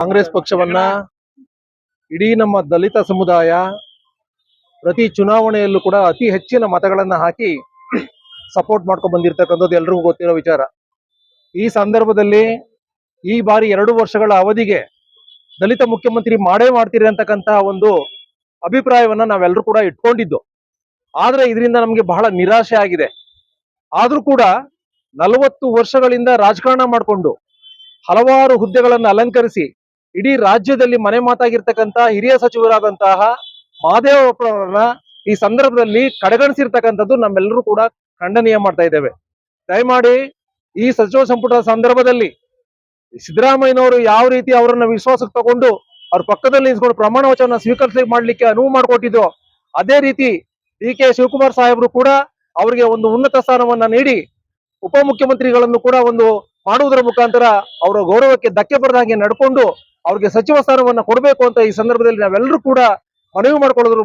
ಕಾಂಗ್ರೆಸ್ ಪಕ್ಷವನ್ನ ಇಡೀ ನಮ್ಮ ದಲಿತ ಸಮುದಾಯ ಪ್ರತಿ ಚುನಾವಣೆಯಲ್ಲೂ ಕೂಡ ಅತಿ ಹೆಚ್ಚಿನ ಮತಗಳನ್ನ ಹಾಕಿ ಸಪೋರ್ಟ್ ಮಾಡ್ಕೊಂಡು ಬಂದಿರತಕ್ಕಂಥದ್ದು ಎಲ್ರಿಗೂ ಗೊತ್ತಿರೋ ವಿಚಾರ. ಈ ಸಂದರ್ಭದಲ್ಲಿ ಈ ಬಾರಿ 2 ವರ್ಷಗಳ ಅವಧಿಗೆ ದಲಿತ ಮುಖ್ಯಮಂತ್ರಿ ಮಾಡೇ ಮಾಡ್ತೀರಿ ಅಂತಕ್ಕಂಥ ಒಂದು ಅಭಿಪ್ರಾಯವನ್ನ ನಾವೆಲ್ಲರೂ ಕೂಡ ಇಟ್ಕೊಂಡಿದ್ದು. ಆದ್ರೆ ಇದರಿಂದ ನಮಗೆ ಬಹಳ ನಿರಾಶೆ ಆಗಿದೆ. ಆದ್ರೂ ಕೂಡ 40 ವರ್ಷಗಳಿಂದ ರಾಜಕಾರಣ ಮಾಡಿಕೊಂಡು ಹಲವಾರು ಹುದ್ದೆಗಳನ್ನು ಅಲಂಕರಿಸಿ ಇಡೀ ರಾಜ್ಯದಲ್ಲಿ ಮನೆ ಮಾತಾಗಿರ್ತಕ್ಕಂಥ ಹಿರಿಯ ಸಚಿವರಾದಂತಹ ಮಹದೇವಪ್ಪರವರನ್ನ ಈ ಸಂದರ್ಭದಲ್ಲಿ ಕಡೆಗಣಿಸಿರ್ತಕ್ಕಂಥದ್ದು ನಮ್ಮೆಲ್ಲರೂ ಕೂಡ ಖಂಡನೀಯ ಮಾಡ್ತಾ ಇದ್ದೇವೆ. ದಯಮಾಡಿ ಈ ಸಚಿವ ಸಂಪುಟ ಸಂದರ್ಭದಲ್ಲಿ ಸಿದ್ದರಾಮಯ್ಯನವರು ಯಾವ ರೀತಿ ಅವರನ್ನ ವಿಶ್ವಾಸಕ್ಕೆ ತಗೊಂಡು ಅವ್ರ ಪಕ್ಕದಲ್ಲಿ ನಿಂತ್ಕೊಂಡು ಪ್ರಮಾಣ ವಚನ ಸ್ವೀಕರಿಸಿ ಮಾಡ್ಲಿಕ್ಕೆ ಅನುವು ಮಾಡಿಕೊಟ್ಟಿದ್ದೋ, ಅದೇ ರೀತಿ ಡಿ.ಕೆ. ಶಿವಕುಮಾರ್ ಸಾಹೇಬರು ಕೂಡ ಅವರಿಗೆ ಒಂದು ಉನ್ನತ ಸ್ಥಾನವನ್ನ ನೀಡಿ ಉಪಮುಖ್ಯಮಂತ್ರಿಗಳನ್ನು ಕೂಡ ಒಂದು ಮಾಡುವುದರ ಮುಖಾಂತರ ಅವರ ಗೌರವಕ್ಕೆ ಧಕ್ಕೆ ಬರದ ಹಾಗೆ ನಡ್ಕೊಂಡು ಅವ್ರಿಗೆ ಸಚಿವ ಸ್ಥಾನವನ್ನ ಕೊಡಬೇಕು ಅಂತ ಈ ಸಂದರ್ಭದಲ್ಲಿ ನಾವೆಲ್ಲರೂ ಕೂಡ ಮನವಿ ಮಾಡ್ಕೊಳ್ಳೋದ್ರ